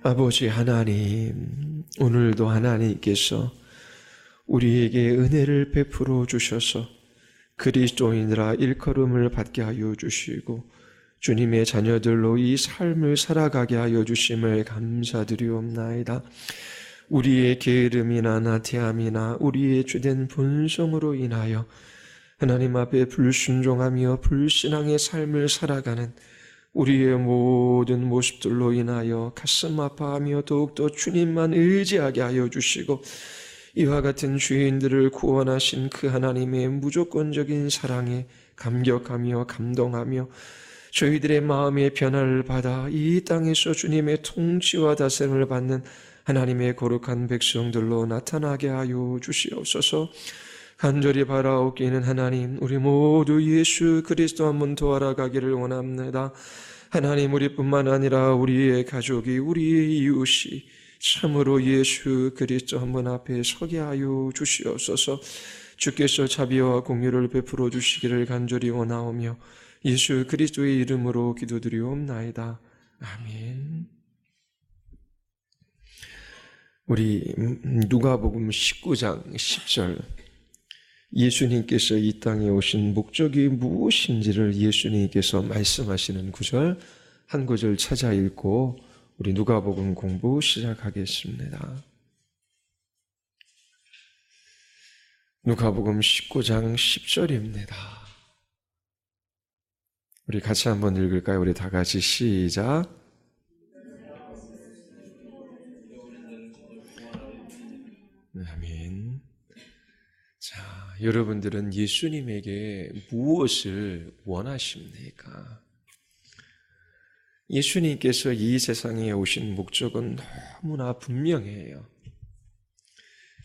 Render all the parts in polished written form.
아버지 하나님, 오늘도 하나님께서 우리에게 은혜를 베풀어 주셔서 그리스도인이라 일컬음을 받게 하여 주시고 주님의 자녀들로 이 삶을 살아가게 하여 주심을 감사드리옵나이다. 우리의 게으름이나 나태함이나 우리의 주된 본성으로 인하여 하나님 앞에 불순종하며 불신앙의 삶을 살아가는 우리의 모든 모습들로 인하여 가슴 아파하며 더욱더 주님만 의지하게 하여 주시고 이와 같은 죄인들을 구원하신 그 하나님의 무조건적인 사랑에 감격하며 감동하며 저희들의 마음의 변화를 받아 이 땅에서 주님의 통치와 다스림을 받는 하나님의 거룩한 백성들로 나타나게 하여 주시옵소서. 간절히 바라옵기는 하나님, 우리 모두 예수 그리스도 한 분 더 알아가기를 원합니다. 하나님, 우리뿐만 아니라 우리의 가족이, 우리의 이웃이 참으로 예수 그리스도 한 분 앞에 서게 하여 주시옵소서. 주께서 자비와 공유를 베풀어 주시기를 간절히 원하오며 예수 그리스도의 이름으로 기도드리옵나이다. 아멘. 우리 누가복음 19장 10절, 예수님께서 이 땅에 오신 목적이 무엇인지를 예수님께서 말씀하시는 구절 한 구절 찾아 읽고 우리 누가복음 공부 시작하겠습니다. 누가복음 19장 10절입니다. 우리 같이 한번 읽을까요? 우리 다 같이 시작. 아멘. 자, 여러분들은 예수님에게 무엇을 원하십니까? 예수님께서 이 세상에 오신 목적은 너무나 분명해요.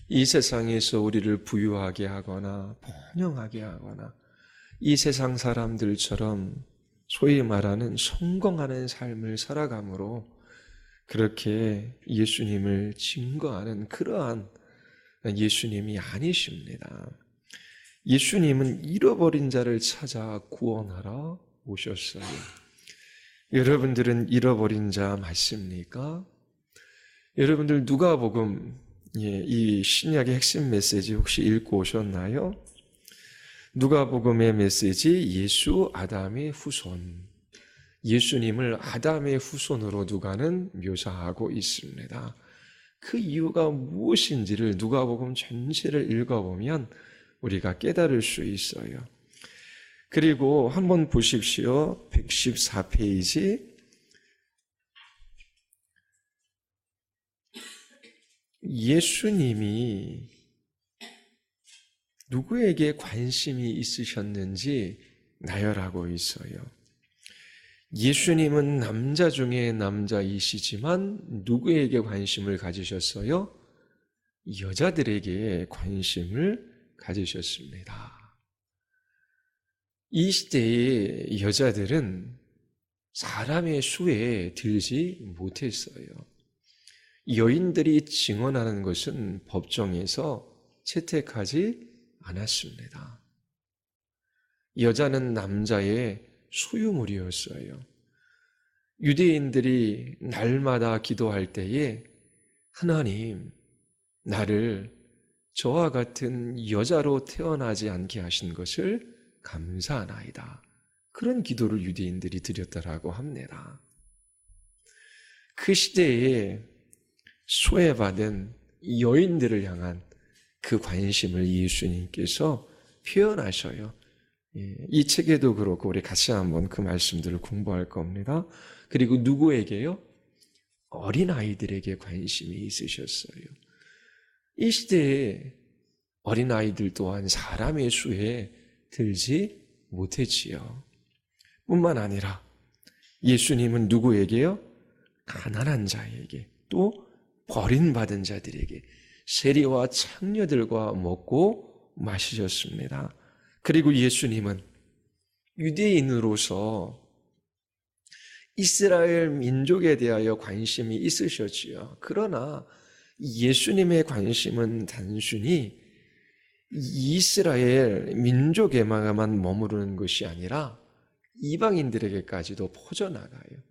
이 세상에서 우리를 부유하게 하거나 번영하게 하거나 이 세상 사람들처럼 소위 말하는 성공하는 삶을 살아감으로 그렇게 예수님을 증거하는 그러한 예수님이 아니십니다. 예수님은 잃어버린 자를 찾아 구원하러 오셨어요. 여러분들은 잃어버린 자 맞습니까? 여러분들 누가복음 이 신약의 핵심 메시지 혹시 읽고 오셨나요? 누가복음의 메시지 예수 아담의 후손. 예수님을 아담의 후손으로 누가는 묘사하고 있습니다. 그 이유가 무엇인지를 누가복음 전체를 읽어보면 우리가 깨달을 수 있어요. 그리고 한번 보십시오. 114페이지. 예수님이 누구에게 관심이 있으셨는지 나열하고 있어요. 예수님은 남자 중에 남자이시지만 누구에게 관심을 가지셨어요? 여자들에게 관심을 가지셨습니다. 이 시대의 여자들은 사람의 수에 들지 못했어요. 여인들이 증언하는 것은 법정에서 채택하지 않았습니다. 여자는 남자의 소유물이었어요. 유대인들이 날마다 기도할 때에 하나님, 나를 저와 같은 여자로 태어나지 않게 하신 것을 감사하나이다. 그런 기도를 유대인들이 드렸다라고 합니다. 그 시대에 소외받은 여인들을 향한 그 관심을 예수님께서 표현하셔요. 이 책에도 그렇고 우리 같이 한번 그 말씀들을 공부할 겁니다. 그리고 누구에게요? 어린아이들에게 관심이 있으셨어요. 이 시대에 어린아이들 또한 사람의 수에 들지 못했지요. 뿐만 아니라 예수님은 누구에게요? 가난한 자에게, 또 버림받은 자들에게, 세리와 창녀들과 먹고 마시셨습니다. 그리고 예수님은 유대인으로서 이스라엘 민족에 대하여 관심이 있으셨지요. 그러나 예수님의 관심은 단순히 이스라엘 민족에만 머무르는 것이 아니라 이방인들에게까지도 퍼져나가요.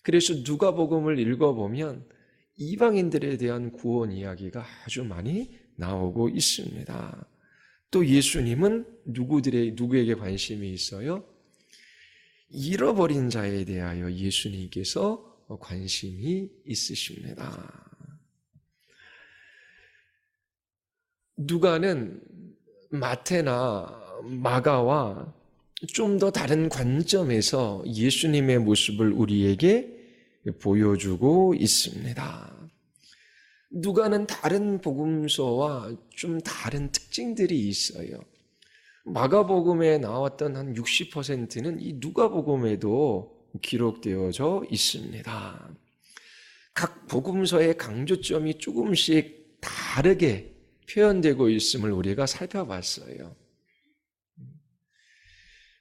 그래서 누가복음을 읽어보면 이방인들에 대한 구원 이야기가 아주 많이 나오고 있습니다. 또 예수님은 누구에게 관심이 있어요? 잃어버린 자에 대하여 예수님께서 관심이 있으십니다. 누가는 마태나 마가와 좀 더 다른 관점에서 예수님의 모습을 우리에게 보여주고 있습니다. 누가는 다른 복음서와 좀 다른 특징들이 있어요. 마가복음에 나왔던 한 60%는 이 누가복음에도 기록되어져 있습니다. 각 복음서의 강조점이 조금씩 다르게 표현되고 있음을 우리가 살펴봤어요.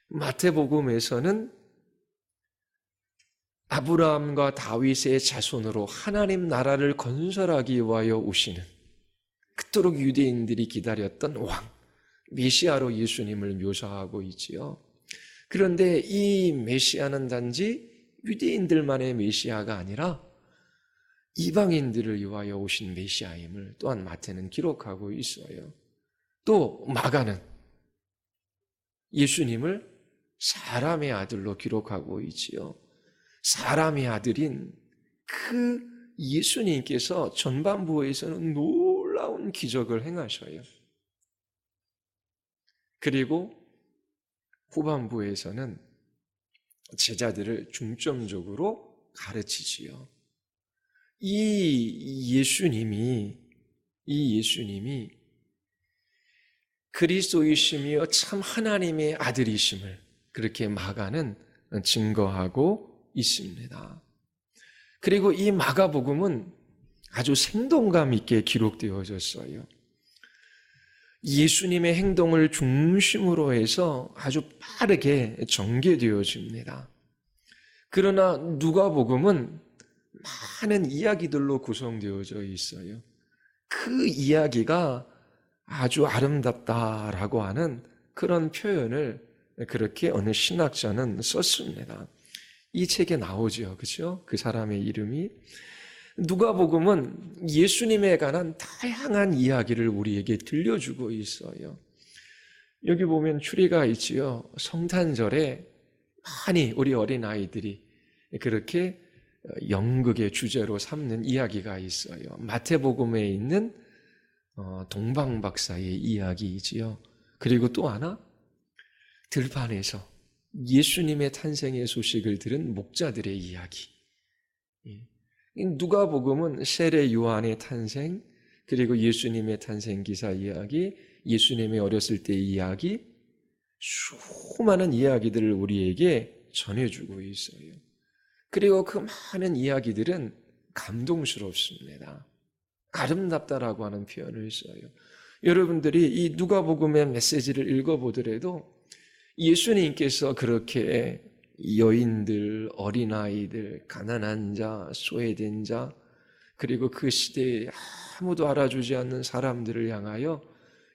마태복음에서는 아브라함과 다윗의 자손으로 하나님 나라를 건설하기 위하여 오시는 그토록 유대인들이 기다렸던 왕, 메시아로 예수님을 묘사하고 있지요. 그런데 이 메시아는 단지 유대인들만의 메시아가 아니라 이방인들을 위하여 오신 메시아임을 또한 마태는 기록하고 있어요. 또 마가는 예수님을 사람의 아들로 기록하고 있지요. 사람의 아들인 그 예수님께서 전반부에서는 놀라운 기적을 행하셔요. 그리고 후반부에서는 제자들을 중점적으로 가르치지요. 이 예수님이 그리스도이시며 참 하나님의 아들이심을 그렇게 마가는 증거하고 있습니다. 그리고 이 마가복음은 아주 생동감 있게 기록되어졌어요. 예수님의 행동을 중심으로 해서 아주 빠르게 전개되어집니다. 그러나 누가복음은 많은 이야기들로 구성되어져 있어요. 그 이야기가 아주 아름답다라고 하는 그런 표현을 그렇게 어느 신학자는 썼습니다. 이 책에 나오죠. 그렇죠? 그 사람의 이름이. 누가복음은 예수님에 관한 다양한 이야기를 우리에게 들려주고 있어요. 여기 보면 추리가 있지요. 성탄절에 많이 우리 어린아이들이 그렇게 연극의 주제로 삼는 이야기가 있어요. 마태복음에 있는 동방박사의 이야기이지요. 그리고 또 하나 들판에서 예수님의 탄생의 소식을 들은 목자들의 이야기. 누가복음은 세례 요한의 탄생, 그리고 예수님의 탄생 기사 이야기, 예수님의 어렸을 때의 이야기, 수많은 이야기들을 우리에게 전해주고 있어요. 그리고 그 많은 이야기들은 감동스럽습니다. 아름답다라고 하는 표현을 써요. 여러분들이 이 누가복음의 메시지를 읽어보더라도 예수님께서 그렇게 여인들, 어린아이들, 가난한 자, 소외된 자, 그리고 그 시대에 아무도 알아주지 않는 사람들을 향하여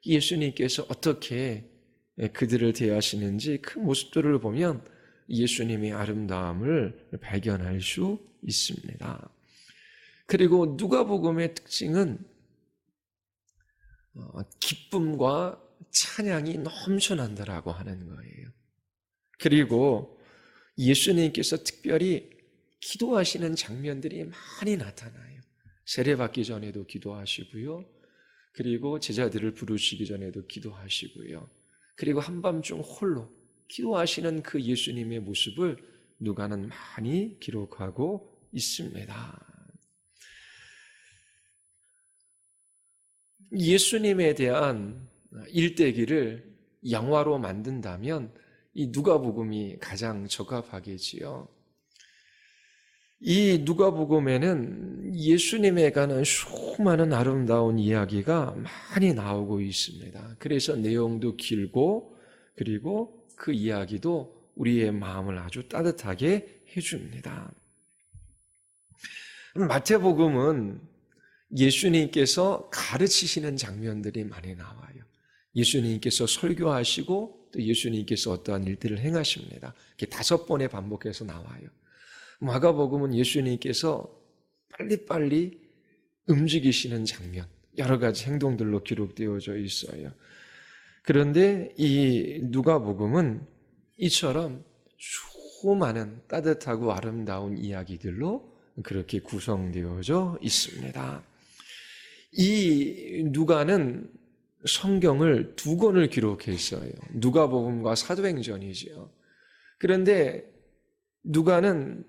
예수님께서 어떻게 그들을 대하시는지 그 모습들을 보면 예수님의 아름다움을 발견할 수 있습니다. 그리고 누가복음의 특징은 기쁨과 찬양이 넘쳐난다라고 하는 거예요. 그리고 예수님께서 특별히 기도하시는 장면들이 많이 나타나요. 세례받기 전에도 기도하시고요. 그리고 제자들을 부르시기 전에도 기도하시고요. 그리고 한밤중 홀로 기도하시는 그 예수님의 모습을 누가는 많이 기록하고 있습니다. 예수님에 대한 일대기를 영화로 만든다면 이 누가복음이 가장 적합하겠지요. 이 누가복음에는 예수님에 관한 수많은 아름다운 이야기가 많이 나오고 있습니다. 그래서 내용도 길고 그리고 그 이야기도 우리의 마음을 아주 따뜻하게 해줍니다. 마태복음은 예수님께서 가르치시는 장면들이 많이 나와요. 예수님께서 설교하시고 또 예수님께서 어떠한 일들을 행하십니다. 이렇게 5번에 반복해서 나와요. 마가복음은 예수님께서 빨리빨리 움직이시는 장면, 여러 가지 행동들로 기록되어져 있어요. 그런데 이 누가복음은 이처럼 수많은 따뜻하고 아름다운 이야기들로 그렇게 구성되어져 있습니다. 이 누가는 성경을 두 권을 기록했어요. 누가복음과 사도행전이지요. 그런데 누가는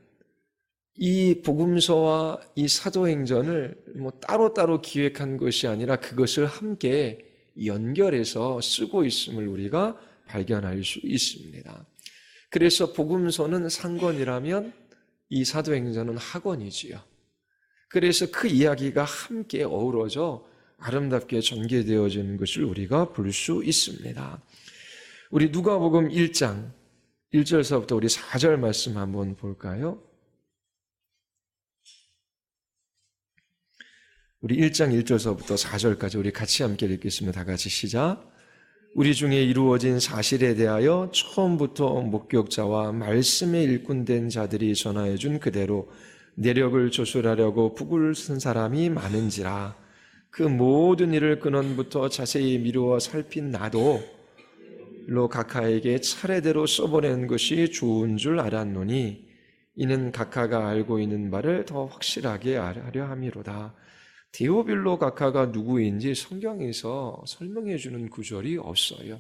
이 복음서와 이 사도행전을 따로따로 기획한 것이 아니라 그것을 함께 연결해서 쓰고 있음을 우리가 발견할 수 있습니다. 그래서 복음서는 상권이라면 이 사도행전은 하권이지요. 그래서 그 이야기가 함께 어우러져 아름답게 전개되어지는 것을 우리가 볼 수 있습니다. 우리 누가복음 1장 1절서부터 우리 4절 말씀 한번 볼까요? 우리 1장 1절서부터 4절까지 우리 같이 함께 읽겠습니다. 다 같이 시작. 우리 중에 이루어진 사실에 대하여 처음부터 목격자와 말씀에 일꾼된 자들이 전하여 준 그대로 내력을 조술하려고 북을 쓴 사람이 많은지라. 그 모든 일을 근원부터 자세히 미루어 살핀 나도 로 각하에게 차례대로 써보낸 것이 좋은 줄 알았노니 이는 각하가 알고 있는 바를 더 확실하게 하려 함이로다. 데오빌로 각하가 누구인지 성경에서 설명해 주는 구절이 없어요.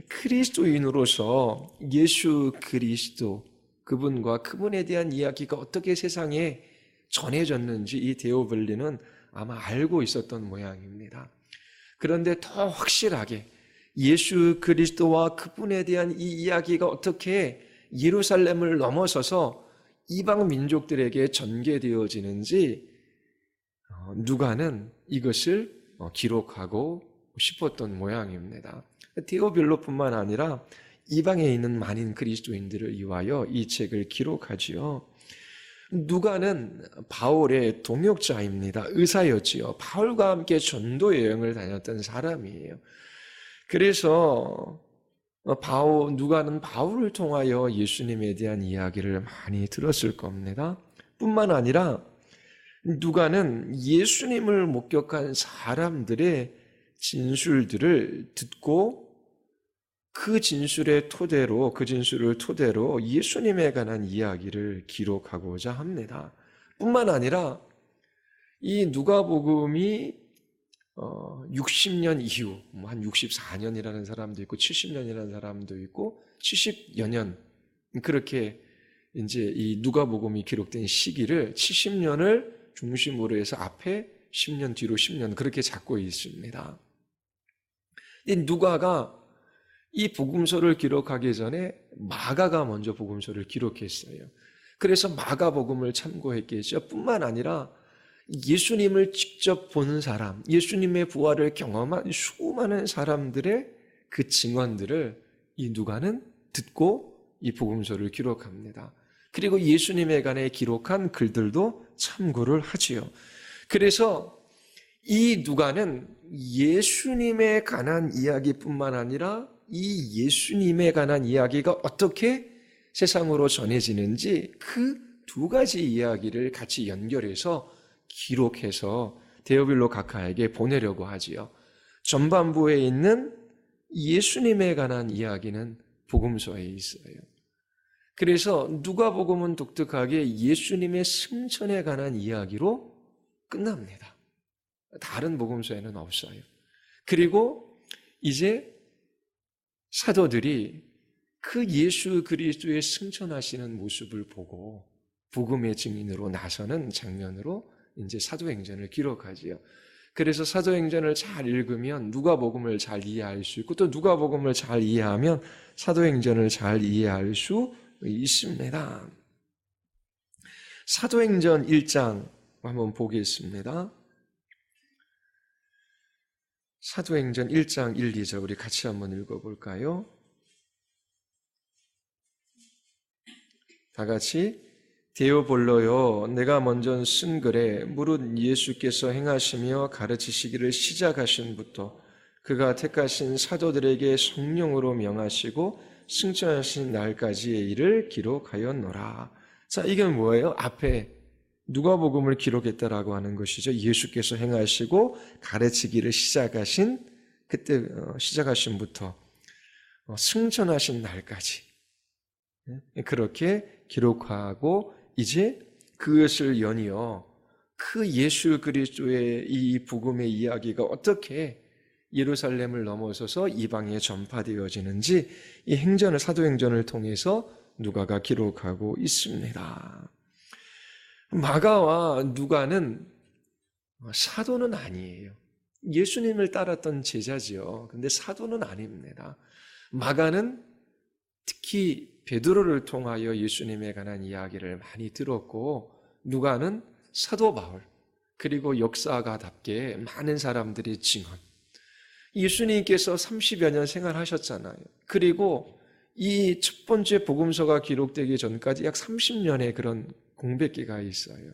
그리스도인으로서 예수 그리스도 그분과 그분에 대한 이야기가 어떻게 세상에 전해졌는지 이 데오빌리는 아마 알고 있었던 모양입니다. 그런데 더 확실하게 예수 그리스도와 그분에 대한 이 이야기가 어떻게 예루살렘을 넘어서서 이방 민족들에게 전개되어지는지 누가는 이것을 기록하고 싶었던 모양입니다. 데오빌로뿐만 아니라 이방에 있는 많은 그리스도인들을 위하여 이 책을 기록하지요. 누가는 바울의 동역자입니다. 의사였지요. 바울과 함께 전도 여행을 다녔던 사람이에요. 그래서 누가는 바울을 통하여 예수님에 대한 이야기를 많이 들었을 겁니다. 뿐만 아니라 누가는 예수님을 목격한 사람들의 진술들을 듣고 그 진술을 토대로 예수님에 관한 이야기를 기록하고자 합니다. 뿐만 아니라 이 누가복음이 60년 이후, 한 64년이라는 사람도 있고 70년이라는 사람도 있고 70여 년, 그렇게 이제 이 누가복음이 기록된 시기를 70년을 중심으로 해서 앞에 10년, 뒤로 10년 그렇게 잡고 있습니다. 이 누가가 이 복음서를 기록하기 전에 마가가 먼저 복음서를 기록했어요. 그래서 마가복음을 참고했겠죠. 뿐만 아니라 예수님을 직접 본 사람, 예수님의 부활을 경험한 수많은 사람들의 그 증언들을 이 누가는 듣고 이 복음서를 기록합니다. 그리고 예수님에 관해 기록한 글들도 참고를 하지요. 그래서 이 누가는 예수님에 관한 이야기뿐만 아니라 이 예수님에 관한 이야기가 어떻게 세상으로 전해지는지 그 두 가지 이야기를 같이 연결해서 기록해서 데오빌로 각하에게 보내려고 하지요. 전반부에 있는 예수님에 관한 이야기는 복음서에 있어요. 그래서 누가복음은 독특하게 예수님의 승천에 관한 이야기로 끝납니다. 다른 복음서에는 없어요. 그리고 이제 사도들이 그 예수 그리스도의 승천하시는 모습을 보고 복음의 증인으로 나서는 장면으로 이제 사도행전을 기록하지요. 그래서 사도행전을 잘 읽으면 누가복음을 잘 이해할 수 있고 또 누가복음을 잘 이해하면 사도행전을 잘 이해할 수 있습니다. 사도행전 1장 한번 보겠습니다. 사도행전 1장 1, 2절 우리 같이 한번 읽어볼까요? 다 같이 데오볼로요 내가 먼저 쓴 글에 무릇 예수께서 행하시며 가르치시기를 시작하신부터 그가 택하신 사도들에게 성령으로 명하시고 승천하신 날까지의 일을 기록하였노라. 자, 이게 뭐예요? 앞에 누가복음을 기록했다라고 하는 것이죠. 예수께서 행하시고 가르치기를 시작하신 그때 시작하신부터 승천하신 날까지 그렇게 기록하고 이제 그것을 연이어 그 예수 그리스도의 이 복음의 이야기가 어떻게 예루살렘을 넘어서서 이방에 전파되어지는지 이 사도행전을 통해서 누가가 기록하고 있습니다. 마가와 누가는 사도는 아니에요. 예수님을 따랐던 제자지요. 근데 사도는 아닙니다. 마가는 특히 베드로를 통하여 예수님에 관한 이야기를 많이 들었고, 누가는 사도 바울, 그리고 역사가답게 많은 사람들의 증언. 예수님께서 30여 년 생활하셨잖아요. 그리고 이 첫 번째 복음서가 기록되기 전까지 약 30년의 그런 공백기가 있어요.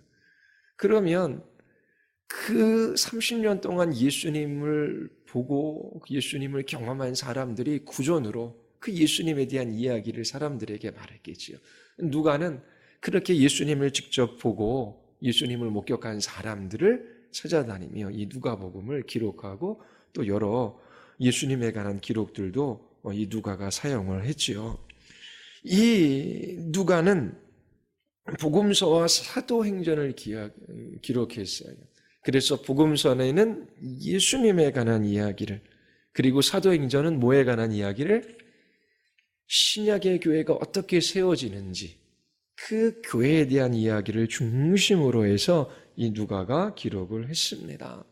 그러면 그 30년 동안 예수님을 보고 예수님을 경험한 사람들이 구전으로 그 예수님에 대한 이야기를 사람들에게 말했겠지요. 누가는 그렇게 예수님을 직접 보고 예수님을 목격한 사람들을 찾아다니며 이 누가복음을 기록하고 또 여러 예수님에 관한 기록들도 이 누가가 사용을 했지요. 이 누가는 복음서와 사도행전을 기록했어요. 그래서 복음서에는 예수님에 관한 이야기를, 그리고 사도행전은 뭐에 관한 이야기를, 신약의 교회가 어떻게 세워지는지 그 교회에 대한 이야기를 중심으로 해서 이 누가가 기록을 했습니다.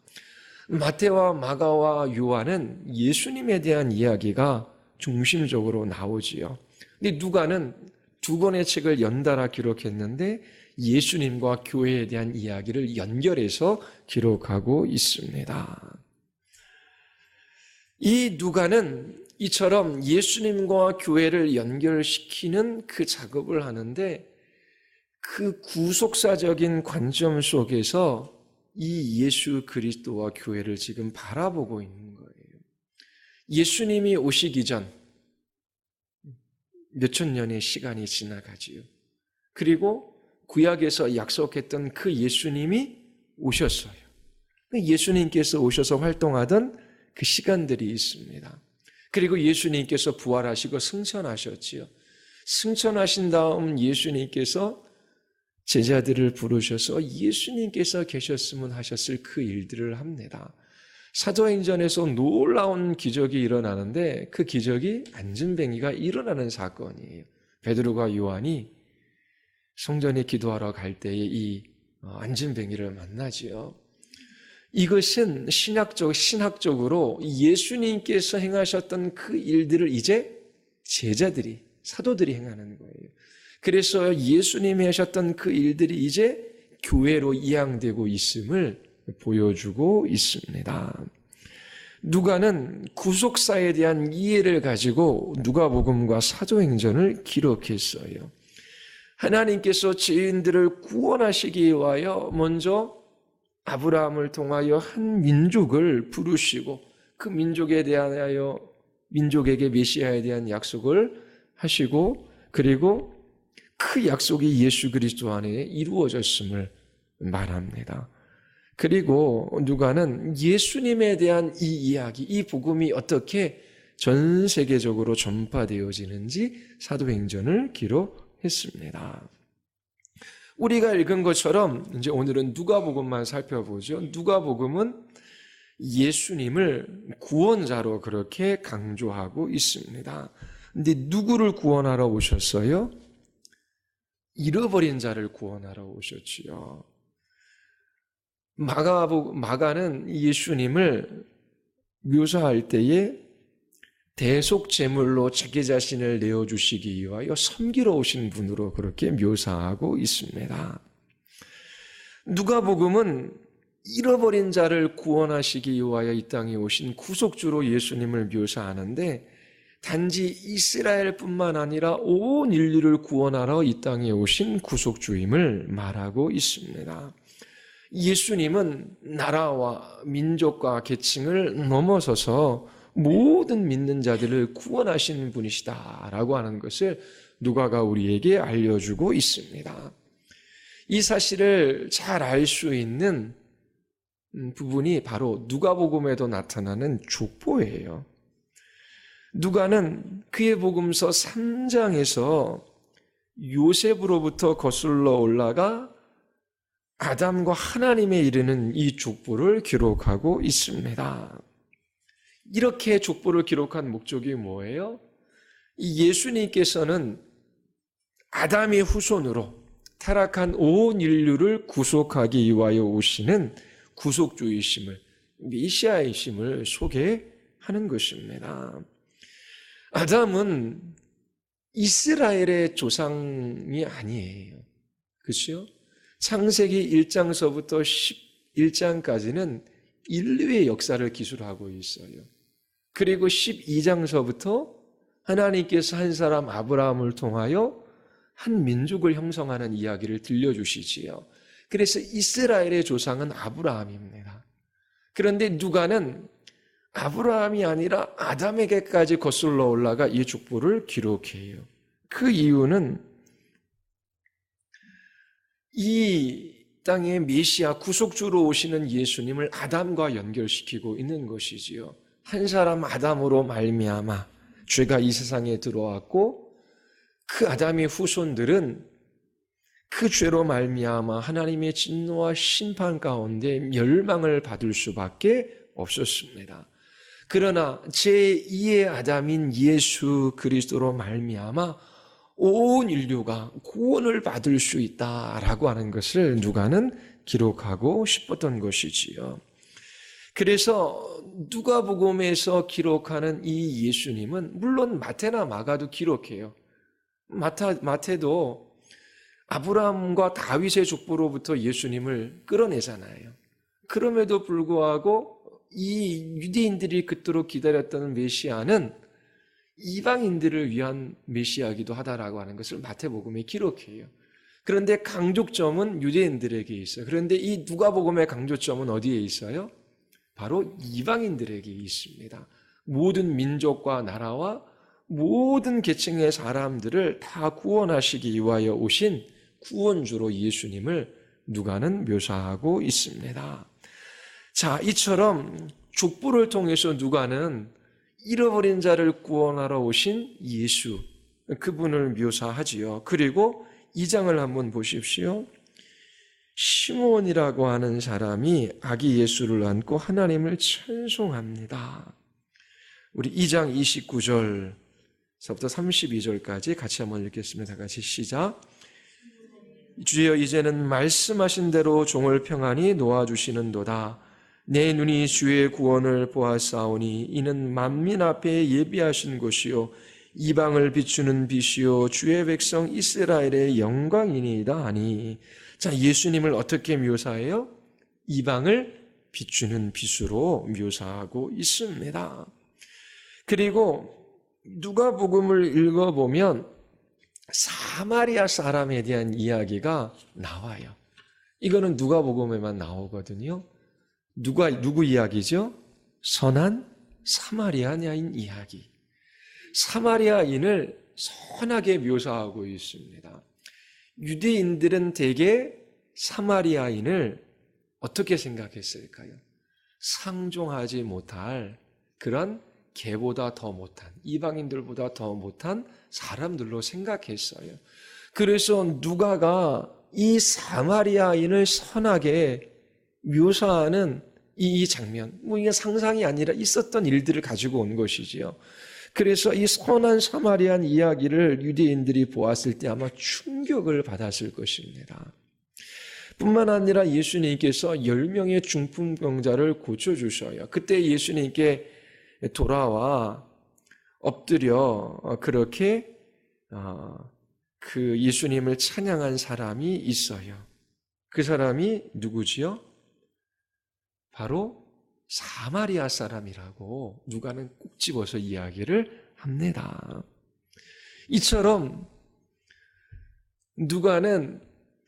마태와 마가와 요한은 예수님에 대한 이야기가 중심적으로 나오지요. 근데 누가는 두 권의 책을 연달아 기록했는데 예수님과 교회에 대한 이야기를 연결해서 기록하고 있습니다. 이 누가는 이처럼 예수님과 교회를 연결시키는 그 작업을 하는데 그 구속사적인 관점 속에서 이 예수 그리스도와 교회를 지금 바라보고 있는 거예요. 예수님이 오시기 전 몇천 년의 시간이 지나가지요. 그리고 구약에서 약속했던 그 예수님이 오셨어요. 예수님께서 오셔서 활동하던 그 시간들이 있습니다. 그리고 예수님께서 부활하시고 승천하셨지요. 승천하신 다음 예수님께서 제자들을 부르셔서 예수님께서 계셨으면 하셨을 그 일들을 합니다. 사도행전에서 놀라운 기적이 일어나는데 그 기적이 안진뱅이가 일어나는 사건이에요. 베드로가 요한이 성전에 기도하러 갈 때에 이 안진뱅이를 만나지요. 이것은 신학적으로 예수님께서 행하셨던 그 일들을 이제 제자들이, 사도들이 행하는 거예요. 그래서 예수님이 하셨던 그 일들이 이제 교회로 이양되고 있음을 보여주고 있습니다. 누가는 구속사에 대한 이해를 가지고 누가복음과 사도행전을 기록했어요. 하나님께서 죄인들을 구원하시기 위하여 먼저 아브라함을 통하여 한 민족을 부르시고 그 민족에 대하여 민족에게 메시아에 대한 약속을 하시고 그리고 그 약속이 예수 그리스도 안에 이루어졌음을 말합니다. 그리고 누가는 예수님에 대한 이 이야기, 이 복음이 어떻게 전 세계적으로 전파되어지는지 사도행전을 기록했습니다. 우리가 읽은 것처럼 이제 오늘은 누가복음만 살펴보죠. 누가복음은 예수님을 구원자로 그렇게 강조하고 있습니다. 근데 누구를 구원하러 오셨어요? 잃어버린 자를 구원하러 오셨지요. 마가는 예수님을 묘사할 때에 대속제물로 자기 자신을 내어주시기 위하여 섬기러 오신 분으로 그렇게 묘사하고 있습니다. 누가복음은 잃어버린 자를 구원하시기 위하여 이 땅에 오신 구속주로 예수님을 묘사하는데 단지 이스라엘뿐만 아니라 온 인류를 구원하러 이 땅에 오신 구속주임을 말하고 있습니다. 예수님은 나라와 민족과 계층을 넘어서서 모든 믿는 자들을 구원하시는 분이시다라고 하는 것을 누가가 우리에게 알려주고 있습니다. 이 사실을 잘 알 수 있는 부분이 바로 누가복음에도 나타나는 족보예요. 누가는 그의 복음서 3장에서 요셉으로부터 거슬러 올라가 아담과 하나님에 이르는 이 족보를 기록하고 있습니다. 이렇게 족보를 기록한 목적이 뭐예요? 예수님께서는 아담의 후손으로 타락한 온 인류를 구속하기 위하여 오시는 구속주이심을, 메시아이심을 소개하는 것입니다. 아담은 이스라엘의 조상이 아니에요. 그렇죠? 창세기 1장서부터 11장까지는 인류의 역사를 기술하고 있어요. 그리고 12장서부터 하나님께서 한 사람 아브라함을 통하여 한 민족을 형성하는 이야기를 들려주시지요. 그래서 이스라엘의 조상은 아브라함입니다. 그런데 누가는 아브라함이 아니라 아담에게까지 거슬러 올라가 이 족보를 기록해요. 그 이유는 이 땅의 메시아 구속주로 오시는 예수님을 아담과 연결시키고 있는 것이지요. 한 사람 아담으로 말미암아 죄가 이 세상에 들어왔고 그 아담의 후손들은 그 죄로 말미암아 하나님의 진노와 심판 가운데 멸망을 받을 수밖에 없었습니다. 그러나 제2의 아담인 예수 그리스도로 말미암아 온 인류가 구원을 받을 수 있다라고 하는 것을 누가는 기록하고 싶었던 것이지요. 그래서 누가복음에서 기록하는 이 예수님은 물론 마태나 마가도 기록해요. 마태도 아브라함과 다윗의 족보로부터 예수님을 끌어내잖아요. 그럼에도 불구하고 이 유대인들이 그토록 기다렸던 메시아는 이방인들을 위한 메시아이기도 하다라고 하는 것을 마태복음에 기록해요. 그런데 강조점은 유대인들에게 있어요. 그런데 이 누가복음의 강조점은 어디에 있어요? 바로 이방인들에게 있습니다. 모든 민족과 나라와 모든 계층의 사람들을 다 구원하시기 위하여 오신 구원주로 예수님을 누가는 묘사하고 있습니다. 자, 이처럼 족보를 통해서 누가는 잃어버린 자를 구원하러 오신 예수, 그분을 묘사하지요. 그리고 2장을 한번 보십시오. 시몬이라고 하는 사람이 아기 예수를 안고 하나님을 찬송합니다. 우리 2장 29절서부터 32절까지 같이 한번 읽겠습니다. 같이 시작. 주여, 이제는 말씀하신 대로 종을 평안히 놓아주시는도다. 내 눈이 주의 구원을 보았사오니 이는 만민 앞에 예비하신 것이요 이방을 비추는 빛이요 주의 백성 이스라엘의 영광이니이다 하니. 자, 예수님을 어떻게 묘사해요? 이방을 비추는 빛으로 묘사하고 있습니다. 그리고 누가복음을 읽어보면 사마리아 사람에 대한 이야기가 나와요. 이거는 누가복음에만 나오거든요. 누구 이야기죠? 선한 사마리아인의 이야기. 사마리아인을 선하게 묘사하고 있습니다. 유대인들은 대개 사마리아인을 어떻게 생각했을까요? 상종하지 못할 그런 개보다 더 못한, 이방인들보다 더 못한 사람들로 생각했어요. 그래서 누가가 이 사마리아인을 선하게 묘사하는 이 장면, 이게 상상이 아니라 있었던 일들을 가지고 온 것이지요. 그래서 이 선한 사마리안 이야기를 유대인들이 보았을 때 아마 충격을 받았을 것입니다. 뿐만 아니라 예수님께서 10명의 중풍병자를 고쳐주셔요. 그때 예수님께 돌아와 엎드려 그렇게 그 예수님을 찬양한 사람이 있어요. 그 사람이 누구지요? 바로 사마리아 사람이라고 누가는 꼭 집어서 이야기를 합니다. 이처럼 누가는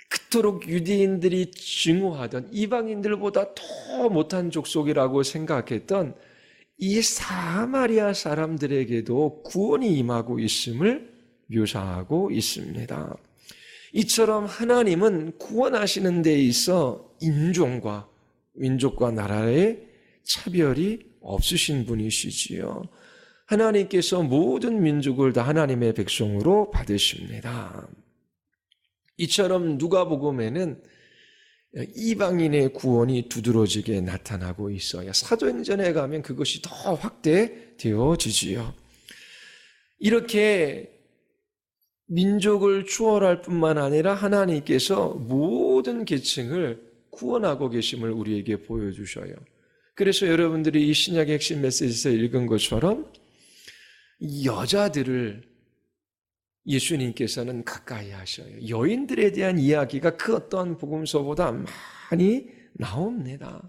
그토록 유대인들이 증오하던 이방인들보다 더 못한 족속이라고 생각했던 이 사마리아 사람들에게도 구원이 임하고 있음을 묘사하고 있습니다. 이처럼 하나님은 구원하시는 데 있어 인종과 민족과 나라의 차별이 없으신 분이시지요. 하나님께서 모든 민족을 다 하나님의 백성으로 받으십니다. 이처럼 누가복음에는 이방인의 구원이 두드러지게 나타나고 있어요. 사도행전에 가면 그것이 더 확대되어지지요. 이렇게 민족을 추월할 뿐만 아니라 하나님께서 모든 계층을 구원하고 계심을 우리에게 보여주셔요. 그래서 여러분들이 이 신약의 핵심 메시지에서 읽은 것처럼 여자들을 예수님께서는 가까이 하셔요. 여인들에 대한 이야기가 그 어떠한 복음서보다 많이 나옵니다.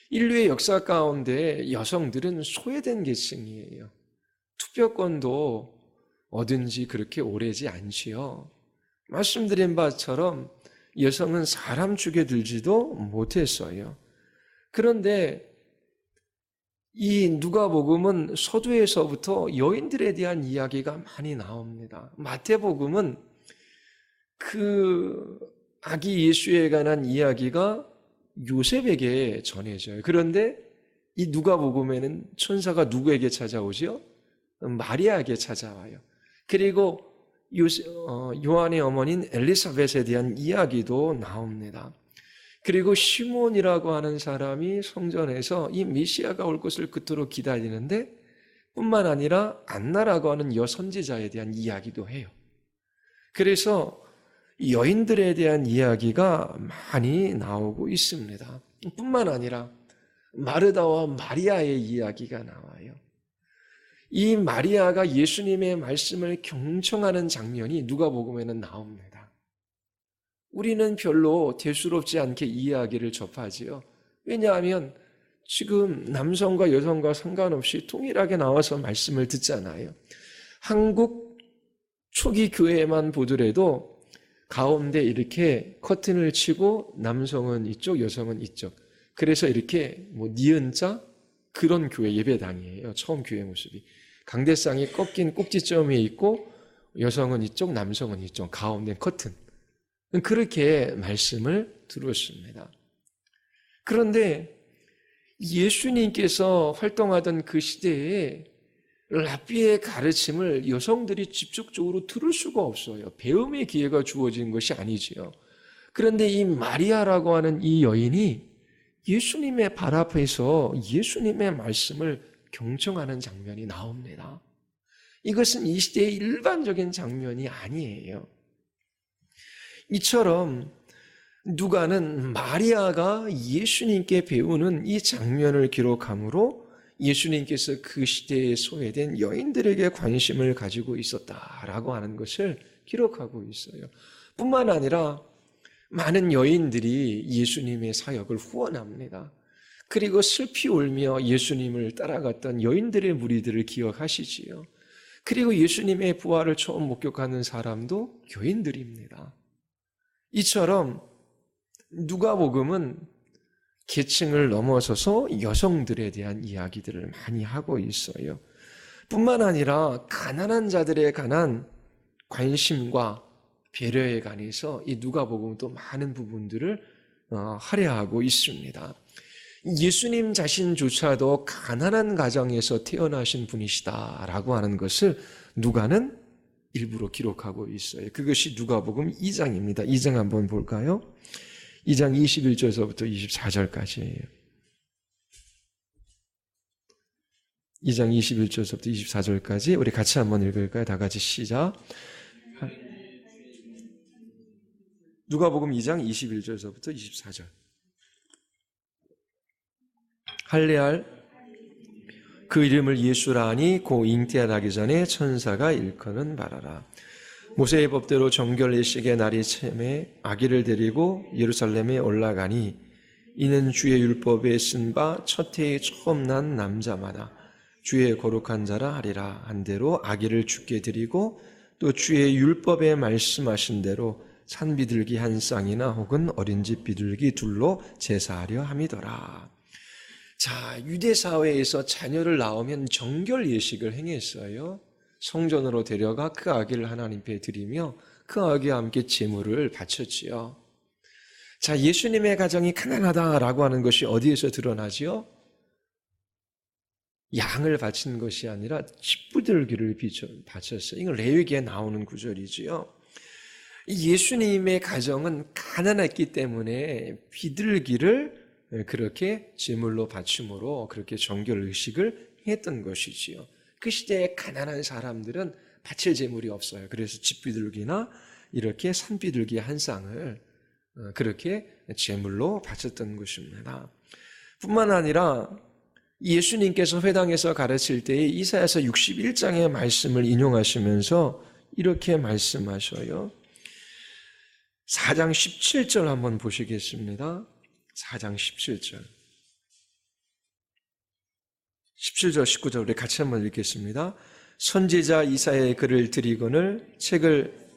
인류의 역사 가운데 여성들은 소외된 계층이에요. 투표권도 얻은 지 그렇게 오래지 않지요. 말씀드린 바처럼 여성은 사람 죽여 들지도 못했어요. 그런데 이 누가복음은 서두에서부터 여인들에 대한 이야기가 많이 나옵니다. 마태복음은 그 아기 예수에 관한 이야기가 요셉에게 전해져요. 그런데 이 누가복음에는 천사가 누구에게 찾아오죠? 마리아에게 찾아와요. 그리고 요한의 어머니인 엘리사벳에 대한 이야기도 나옵니다. 그리고 시몬이라고 하는 사람이 성전에서 이 메시아가 올 것을 그토록 기다리는데 뿐만 아니라 안나라고 하는 여선지자에 대한 이야기도 해요. 그래서 여인들에 대한 이야기가 많이 나오고 있습니다. 뿐만 아니라 마르다와 마리아의 이야기가 나와요. 이 마리아가 예수님의 말씀을 경청하는 장면이 누가복음에는 나옵니다. 우리는 별로 대수롭지 않게 이 이야기를 접하지요. 왜냐하면 지금 남성과 여성과 상관없이 동일하게 나와서 말씀을 듣잖아요. 한국 초기 교회만 보더라도 가운데 이렇게 커튼을 치고 남성은 이쪽, 여성은 이쪽. 그래서 이렇게 니은자 그런 교회 예배당이에요. 처음 교회 모습이. 강대상이 꺾인 꼭지점에 있고 여성은 이쪽, 남성은 이쪽, 가운데 커튼. 그렇게 말씀을 들었습니다. 그런데 예수님께서 활동하던 그 시대에 랍비의 가르침을 여성들이 직접적으로 들을 수가 없어요. 배움의 기회가 주어진 것이 아니지요. 그런데 이 마리아라고 하는 이 여인이 예수님의 발 앞에서 예수님의 말씀을 경청하는 장면이 나옵니다. 이것은 이 시대의 일반적인 장면이 아니에요. 이처럼 누가는 마리아가 예수님께 배우는 이 장면을 기록함으로 예수님께서 그 시대에 소외된 여인들에게 관심을 가지고 있었다라고 하는 것을 기록하고 있어요. 뿐만 아니라 많은 여인들이 예수님의 사역을 후원합니다. 그리고 슬피 울며 예수님을 따라갔던 여인들의 무리들을 기억하시지요. 그리고 예수님의 부활을 처음 목격하는 사람도 여인들입니다. 이처럼 누가복음은 계층을 넘어서서 여성들에 대한 이야기들을 많이 하고 있어요. 뿐만 아니라 가난한 자들에 관한 관심과 배려에 관해서 이 누가복음도 많은 부분들을 할애하고 있습니다. 예수님 자신조차도 가난한 가정에서 태어나신 분이시다라고 하는 것을 누가는 일부러 기록하고 있어요. 그것이 누가복음 2장입니다. 2장 한번 볼까요? 2장 21절에서부터 24절까지예요. 2장 21절에서부터 24절까지 우리 같이 한번 읽을까요? 다 같이 시작. 누가복음 2장 21절에서부터 24절. 할례할 그 이름을 예수라 하니 고 잉태하기 전에 천사가 일컫는 바라라. 모세의 법대로 정결례식의 날이 참에 아기를 데리고 예루살렘에 올라가니 이는 주의 율법에 쓴 바 첫 해에 처음 난 남자마다 주의 거룩한 자라 하리라 한 대로 아기를 주께 드리고 또 주의 율법에 말씀하신 대로 산비둘기 한 쌍이나 혹은 어린집 비둘기 둘로 제사하려 함이더라. 자, 유대 사회에서 자녀를 낳으면 정결 예식을 행했어요. 성전으로 데려가 그 아기를 하나님께 드리며 극흥하게 함께 제물을 바쳤지요. 자, 예수님의 가정이 가난하다라고 하는 것이 어디에서 드러나지요? 양을 바친 것이 아니라 집부들기를 바쳤어요. 이건 레위기에 나오는 구절이지요. 예수님의 가정은 가난했기 때문에 비둘기를 그렇게 제물로 바침으로 그렇게 정결 의식을 했던 것이지요. 그 시대에 가난한 사람들은 바칠 제물이 없어요. 그래서 집비둘기나 이렇게 산비둘기 한 쌍을 그렇게 제물로 바쳤던 것입니다. 뿐만 아니라 예수님께서 회당에서 가르칠 때에 이사야서 61장의 말씀을 인용하시면서 이렇게 말씀하셔요. 4장 17절 한번 보시겠습니다. 4장 17절. 17절, 19절 우리 같이 한번 읽겠습니다. 선지자 이사야의 글을 드리거늘 책을